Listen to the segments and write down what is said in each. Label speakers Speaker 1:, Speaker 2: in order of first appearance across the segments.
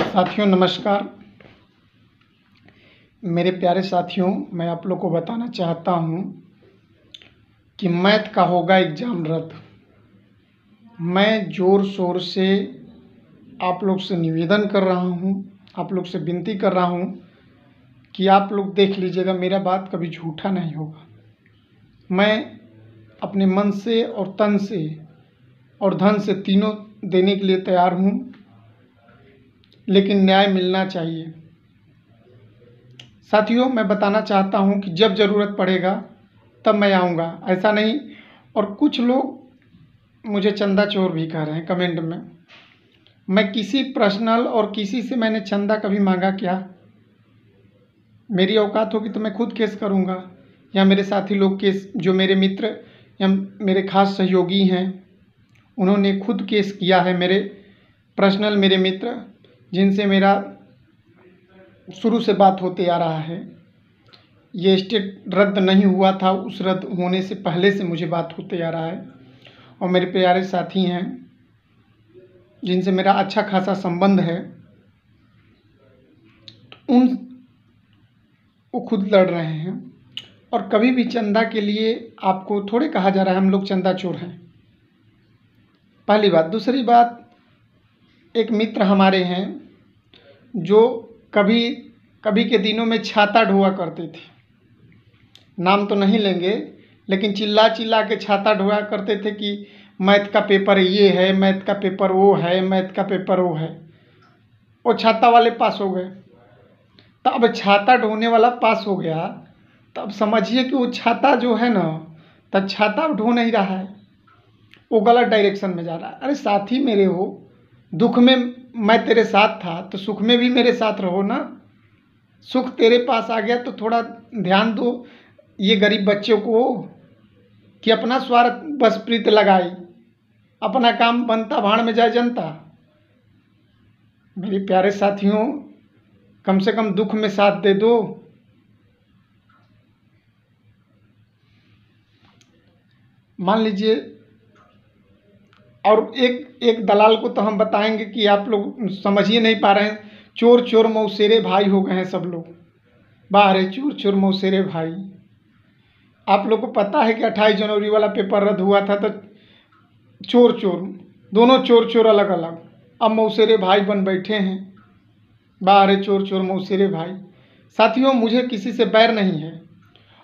Speaker 1: साथियों नमस्कार। मेरे प्यारे साथियों, मैं आप लोग को बताना चाहता हूं कि मैथ का होगा एग्ज़ाम रद्द। मैं ज़ोर शोर से आप लोग से निवेदन कर रहा हूं, आप लोग से विनती कर रहा हूं कि आप लोग देख लीजिएगा, मेरा बात कभी झूठा नहीं होगा। मैं अपने मन से और तन से और धन से तीनों देने के लिए तैयार हूं, लेकिन न्याय मिलना चाहिए। साथियों, मैं बताना चाहता हूं कि जब ज़रूरत पड़ेगा तब मैं आऊँगा, ऐसा नहीं। और कुछ लोग मुझे चंदा चोर भी कह रहे हैं कमेंट में। मैं किसी पर्सनल और किसी से मैंने चंदा कभी मांगा क्या? मेरी औकात होगी तो मैं खुद केस करूँगा, या मेरे साथी लोग केस, जो मेरे मित्र या मेरे खास सहयोगी हैं, उन्होंने खुद केस किया है। मेरे पर्सनल मेरे मित्र जिनसे मेरा शुरू से बात होते आ रहा है, ये स्टेट रद्द नहीं हुआ था, उस रद्द होने से पहले से मुझे बात होते आ रहा है। और मेरे प्यारे साथी हैं जिनसे मेरा अच्छा खासा संबंध है, तो वो खुद लड़ रहे हैं। और कभी भी चंदा के लिए आपको थोड़े कहा जा रहा है हम लोग चंदा चोर हैं, पहली बात। दूसरी बात, एक मित्र हमारे हैं जो कभी के दिनों में छाता ढोआ करते थे। नाम तो नहीं लेंगे, लेकिन चिल्ला चिल्ला के छाता ढोआ करते थे कि मैथ का पेपर ये है, मैथ का पेपर वो है, मैथ का पेपर वो है। वो छाता वाले पास हो गए, तो अब छाता ढोने वाला पास हो गया, तो अब समझिए कि वो छाता जो है ना, तो छाता ढो नहीं रहा है, वो गलत डायरेक्शन में जा रहा है। अरे साथी मेरे हो, दुख में मैं तेरे साथ था तो सुख में भी मेरे साथ रहो ना। सुख तेरे पास आ गया तो थोड़ा ध्यान दो ये गरीब बच्चों को, कि अपना स्वार्थ बस प्रीत लगाई, अपना काम बनता भाड़ में जाए जनता। मेरे प्यारे साथियों, कम से कम दुख में साथ दे दो। मान लीजिए, और एक दलाल को तो हम बताएंगे कि आप लोग समझ ही नहीं पा रहे हैं। चोर चोर मौसेरे भाई हो गए हैं सब लोग। बाहर चोर चोर मौसेरे भाई। आप लोग को पता है कि 28 जनवरी वाला पेपर रद्द हुआ था, तो चोर चोर, दोनों चोर चोर अलग अलग, अब मौसेरे भाई बन बैठे हैं। बाहर चोर चोर मौसेरे भाई। साथियों, मुझे किसी से बैर नहीं है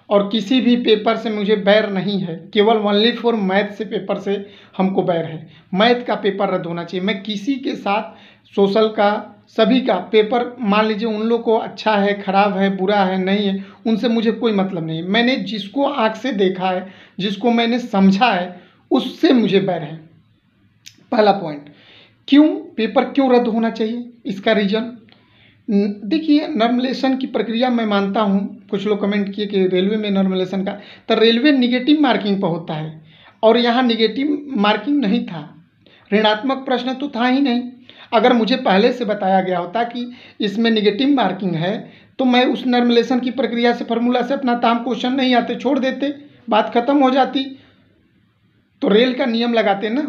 Speaker 1: और किसी भी पेपर से मुझे बैर नहीं है, केवल ओनली फॉर मैथ से पेपर से हमको बैर है। मैथ का पेपर रद्द होना चाहिए। मैं किसी के साथ सोशल का, सभी का पेपर, मान लीजिए उन लोग को अच्छा है, खराब है, बुरा है, नहीं है, उनसे मुझे कोई मतलब नहीं है। मैंने जिसको आँख से देखा है, जिसको मैंने समझा है, उससे मुझे बैर है। पहला पॉइंट, क्यों पेपर क्यों रद्द होना चाहिए, इसका रीज़न देखिए। नॉर्मलाइजेशन की प्रक्रिया मैं मानता हूँ, कुछ लोग कमेंट किए कि रेलवे में नॉर्मलाइजेशन का, तो रेलवे निगेटिव मार्किंग पर होता है और यहाँ निगेटिव मार्किंग नहीं था, ऋणात्मक प्रश्न तो था ही नहीं। अगर मुझे पहले से बताया गया होता कि इसमें निगेटिव मार्किंग है, तो मैं उस नॉर्मलाइजेशन की प्रक्रिया से, फार्मूला से अपना ताम क्वेश्चन नहीं आते, छोड़ देते, बात खत्म हो जाती। तो रेल का नियम लगाते ना,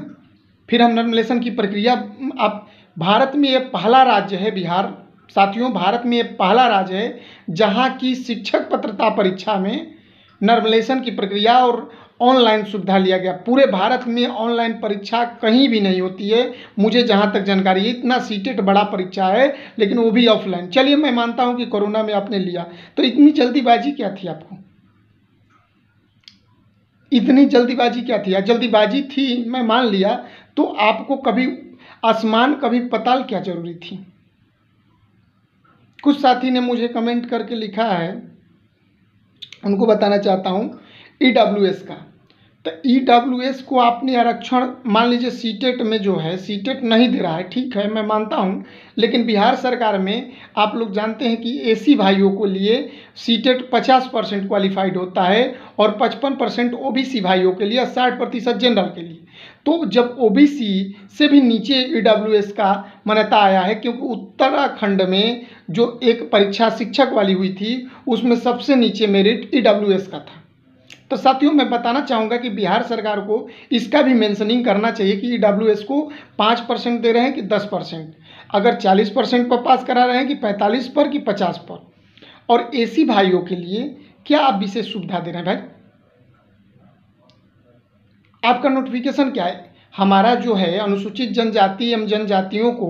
Speaker 1: फिर हम नॉर्मलाइजेशन की प्रक्रिया। आप, भारत में ये पहला राज्य है बिहार, साथियों, भारत में ये पहला राज्य है जहाँ की शिक्षक पात्रता परीक्षा में नॉर्मलाइजेशन की प्रक्रिया और ऑनलाइन सुविधा लिया गया। पूरे भारत में ऑनलाइन परीक्षा कहीं भी नहीं होती है, मुझे जहाँ तक जानकारी है। इतना सीटेट बड़ा परीक्षा है, लेकिन वो भी ऑफलाइन। चलिए, मैं मानता हूँ कि कोरोना में आपने लिया, तो इतनी जल्दीबाजी क्या थी आपको? इतनी जल्दीबाजी क्या थी? जल्दीबाजी थी, मैं मान लिया, तो आपको कभी आसमान कभी पताल क्या जरूरी थी? कुछ साथी ने मुझे कमेंट करके लिखा है, उनको बताना चाहता हूँ EWS का। तो EWS को आपने आरक्षण, मान लीजिए सीटेट में जो है, सीटेट नहीं दे रहा है, ठीक है, मैं मानता हूँ, लेकिन बिहार सरकार में आप लोग जानते हैं कि एसी भाइयों को लिए सीटेट 50% क्वालिफाइड होता है और 55% OBC भाइयों के लिए, 60% जनरल के लिए। तो जब OBC से भी नीचे EWS का मान्यता आया है, क्योंकि उत्तराखंड में जो एक परीक्षा शिक्षक वाली हुई थी, उसमें सबसे नीचे मेरिट EWS का था। तो साथियों मैं बताना चाहूँगा कि बिहार सरकार को इसका भी मेंशनिंग करना चाहिए कि ईडब्ल्यूएस को 5% दे रहे हैं कि 10%, अगर 40% पर पास करा रहे हैं कि 45 पर कि 50 पर, और एसी भाइयों के लिए क्या आप विशेष सुविधा दे रहे हैं भाई? आपका नोटिफिकेशन क्या है? हमारा जो है अनुसूचित जनजाति एवं जनजातियों को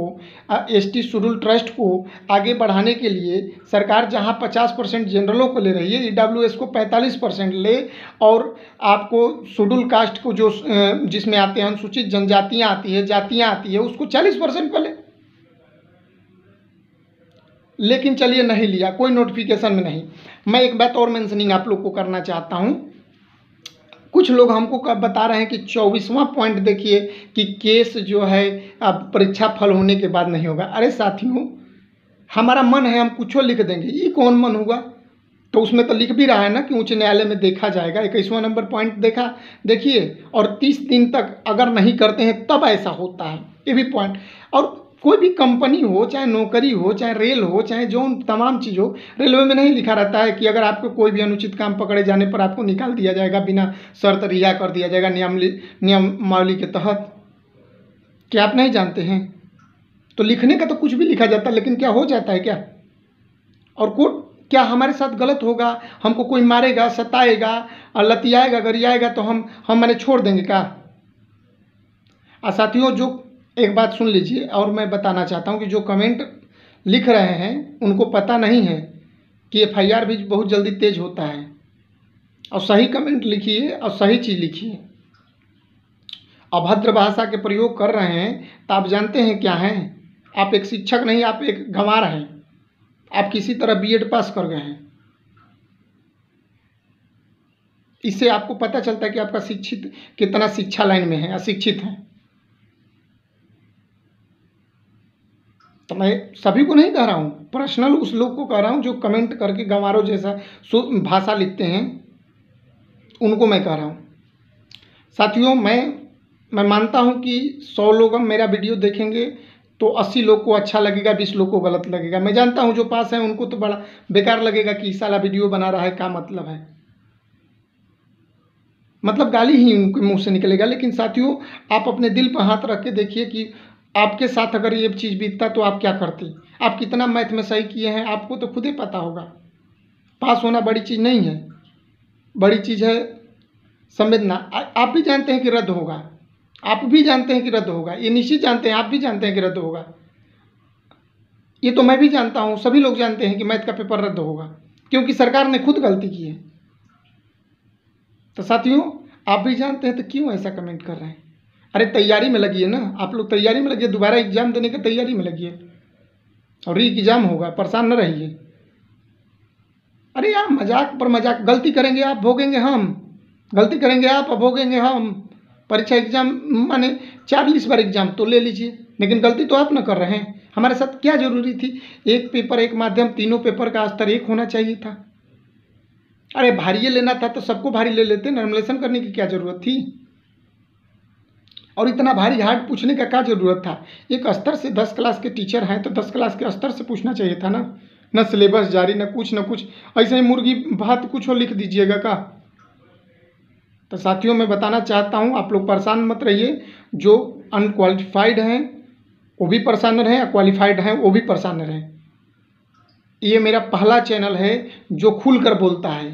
Speaker 1: एसटी शेड्यूल ट्रस्ट को आगे बढ़ाने के लिए सरकार जहां 50% जनरलों को ले रही है, ईडब्ल्यूएस को 45% ले, और आपको शेड्यूल कास्ट को जो जिसमें आते हैं अनुसूचित जनजातियां आती है, जातियां आती है, उसको 40% पर ले। लेकिन चलिए नहीं लिया, कोई नोटिफिकेशन में नहीं। मैं एक बात और मेंशनिंग आप लोग को करना चाहता हूँ। कुछ लोग हमको कब बता रहे हैं कि 24वां पॉइंट देखिए कि केस जो है अब परीक्षा फल होने के बाद नहीं होगा। अरे साथियों, हमारा मन है हम कुछ लिख देंगे, ये कौन मन हुआ? तो उसमें तो लिख भी रहा है ना कि उच्च न्यायालय में देखा जाएगा। 21वां नंबर पॉइंट देखिए, और 30 दिन तक अगर नहीं करते हैं तब ऐसा होता है, ये भी पॉइंट। और कोई भी कंपनी हो, चाहे नौकरी हो, चाहे रेल हो, चाहे जो तमाम चीज़ हो, रेलवे में नहीं लिखा रहता है कि अगर आपको कोई भी अनुचित काम पकड़े जाने पर आपको निकाल दिया जाएगा, बिना शर्त रिहा कर दिया जाएगा नियमावली के तहत। क्या आप नहीं जानते हैं? तो लिखने का तो कुछ भी लिखा जाता है, लेकिन क्या हो जाता है क्या? और कोर्ट क्या हमारे साथ गलत होगा? हमको कोई मारेगा, सताएगा, लतियाएगा, गरियाएगा तो हम मैंने छोड़ देंगे क्या? साथियों, जो एक बात सुन लीजिए, और मैं बताना चाहता हूं कि जो कमेंट लिख रहे हैं उनको पता नहीं है कि एफआईआर भी बहुत जल्दी तेज होता है। और सही कमेंट लिखिए और सही चीज़ लिखिए। अभद्र भाषा के प्रयोग कर रहे हैं तो आप जानते हैं क्या हैं? आप एक शिक्षक नहीं, आप एक गंवार हैं। आप किसी तरह बीएड पास कर गए हैं। इससे आपको पता चलता है कि आपका शिक्षित कितना शिक्षा लाइन में है, अशिक्षित है। तो मैं सभी को नहीं कह रहा हूँ, पर्सनल उस लोग को कह रहा हूँ जो कमेंट करके गंवारों जैसा भाषा लिखते हैं, उनको मैं कह रहा हूँ। साथियों, मैं मानता हूँ कि 100 लोग मेरा वीडियो देखेंगे तो 80 लोग को अच्छा लगेगा, 20 लोग को गलत लगेगा। मैं जानता हूँ जो पास है उनको तो बड़ा बेकार लगेगा कि इस साला वीडियो बना रहा है, क्या मतलब है, मतलब गाली ही उनके मुंह से निकलेगा। लेकिन साथियों, आप अपने दिल पर हाथ रख के देखिए कि आपके साथ अगर ये चीज़ बीतता तो आप क्या करते? आप कितना मैथ में सही किए हैं आपको तो खुद ही पता होगा। पास होना बड़ी चीज़ नहीं है, बड़ी चीज़ है संवेदना। आप भी जानते हैं कि रद्द होगा, आप भी जानते हैं कि रद्द होगा, ये निश्चित जानते हैं, आप भी जानते हैं कि रद्द होगा। ये तो मैं भी जानता हूँ, सभी लोग जानते हैं कि मैथ का पेपर रद्द होगा, क्योंकि सरकार ने खुद गलती की है। तो साथियों, आप भी जानते हैं तो क्यों ऐसा कमेंट कर रहे हैं? अरे तैयारी में लगिए ना, आप लोग तैयारी में लगिए, दोबारा एग्जाम देने की तैयारी में लगिए, और री एग्जाम होगा, परेशान न रहिए। अरे यार, मजाक पर मजाक। गलती करेंगे आप, भोगेंगे हम। गलती करेंगे आप, भोगेंगे हम। परीक्षा एग्जाम माने 40 बार एग्जाम तो ले लीजिए, लेकिन गलती तो आप न कर रहे हैं। हमारे साथ क्या जरूरी थी? एक पेपर एक माध्यम, तीनों पेपर का स्तर एक होना चाहिए था। अरे भारी लेना था तो सबको भारी ले लेते, नॉर्मलाइजेशन करने की क्या जरूरत थी? और इतना भारी हार्ड पूछने का क्या जरूरत था? एक स्तर से 10 क्लास के टीचर हैं तो 10 क्लास के स्तर से पूछना चाहिए था ना। न सिलेबस जारी, न कुछ ऐसे ही मुर्गी भात कुछ हो लिख दीजिएगा का। तो साथियों, मैं बताना चाहता हूँ, आप लोग परेशान मत रहिए। जो अनक्वालिफाइड हैं वो भी परेशान न रहें, क्वालिफाइड हैं वो भी परेशान न रहें। ये मेरा पहला चैनल है जो खुल कर बोलता है।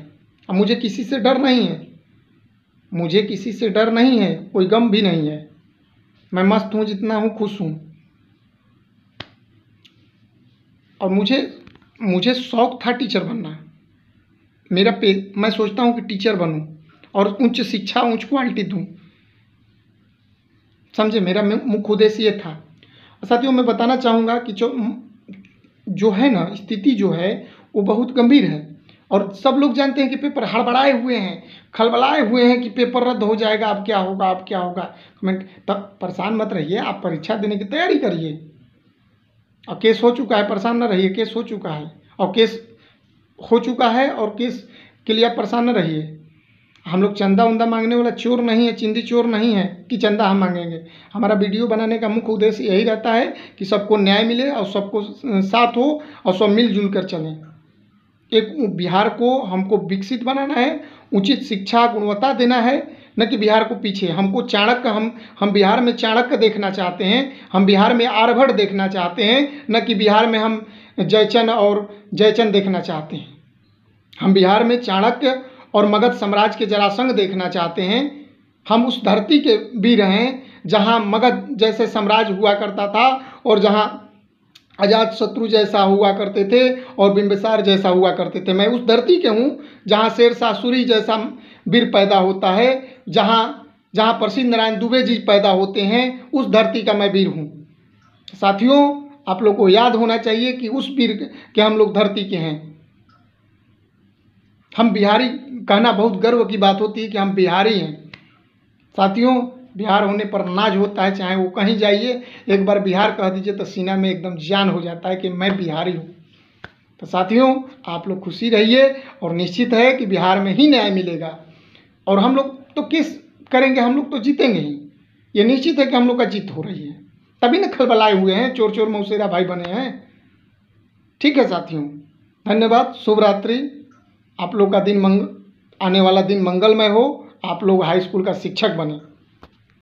Speaker 1: अब मुझे किसी से डर नहीं है, मुझे किसी से डर नहीं है, कोई गम भी नहीं है। मैं मस्त हूँ, जितना हूँ खुश हूँ। और मुझे शौक था टीचर बनना। मैं सोचता हूँ कि टीचर बनूँ और उच्च शिक्षा, उच्च क्वालिटी दूँ। समझे, मेरा मुख्य उद्देश्य ये था। साथियों, मैं बताना चाहूँगा कि जो है ना, स्थिति जो है वो बहुत गंभीर है, और सब लोग जानते हैं कि पेपर हड़बड़ाए हुए हैं, खलबलाए हुए हैं कि पेपर रद्द हो जाएगा, अब क्या होगा, अब क्या होगा। कमेंट तब परेशान मत रहिए, आप परीक्षा देने की तैयारी करिए। और केस हो चुका है, परेशान न रहिए, केस हो चुका है, और केस हो चुका है, और केस के लिए आप परेशान न रहिए। हम लोग चंदा उंदा मांगने वाला चोर नहीं है, चिंदी चोर नहीं है कि चंदा हम मांगेंगे। हमारा वीडियो बनाने का मुख्य उद्देश्य यही रहता है कि सबको न्याय मिले और सबको साथ हो और सब मिलजुल कर चलें। एक बिहार को हमको विकसित बनाना है, उचित शिक्षा गुणवत्ता देना है, न कि बिहार को पीछे। हमको चाणक्य हम बिहार में चाणक्य देखना चाहते हैं, हम बिहार में आर्यभट्ट देखना चाहते हैं, न कि बिहार में हम जयचंद देखना चाहते हैं। हम बिहार में चाणक्य और मगध साम्राज्य के जरासंध देखना चाहते हैं। हम उस धरती के वीर हैं जहाँ मगध जैसे साम्राज्य हुआ करता था और जहाँ अजातशत्रु जैसा हुआ करते थे और बिंबिसार जैसा हुआ करते थे। मैं उस धरती के हूँ जहाँ शेरशाह सूरी जैसा वीर पैदा होता है, जहाँ प्रसिद्ध नारायण दुबे जी पैदा होते हैं, उस धरती का मैं वीर हूँ। साथियों, आप लोग को याद होना चाहिए कि उस वीर के हम लोग धरती के हैं। हम बिहारी कहना बहुत गर्व की बात होती है कि हम बिहारी हैं। साथियों, बिहार होने पर नाज होता है, चाहे वो कहीं जाइए, एक बार बिहार कह दीजिए तो सीना में एकदम जान हो जाता है कि मैं बिहारी हूँ। तो साथियों, आप लोग खुशी रहिए और निश्चित है कि बिहार में ही न्याय मिलेगा और हम लोग तो किस करेंगे, हम लोग तो जीतेंगे ही। ये निश्चित है कि हम लोग का जीत हो रही है, तभी ना खलबलाए हुए हैं, चोर चोर मौसेरा भाई बने हैं। ठीक है साथियों, धन्यवाद, शुभ रात्रि। आप लोग का दिन आने वाला दिन मंगलमय हो। आप लोग हाई स्कूल का शिक्षक बने।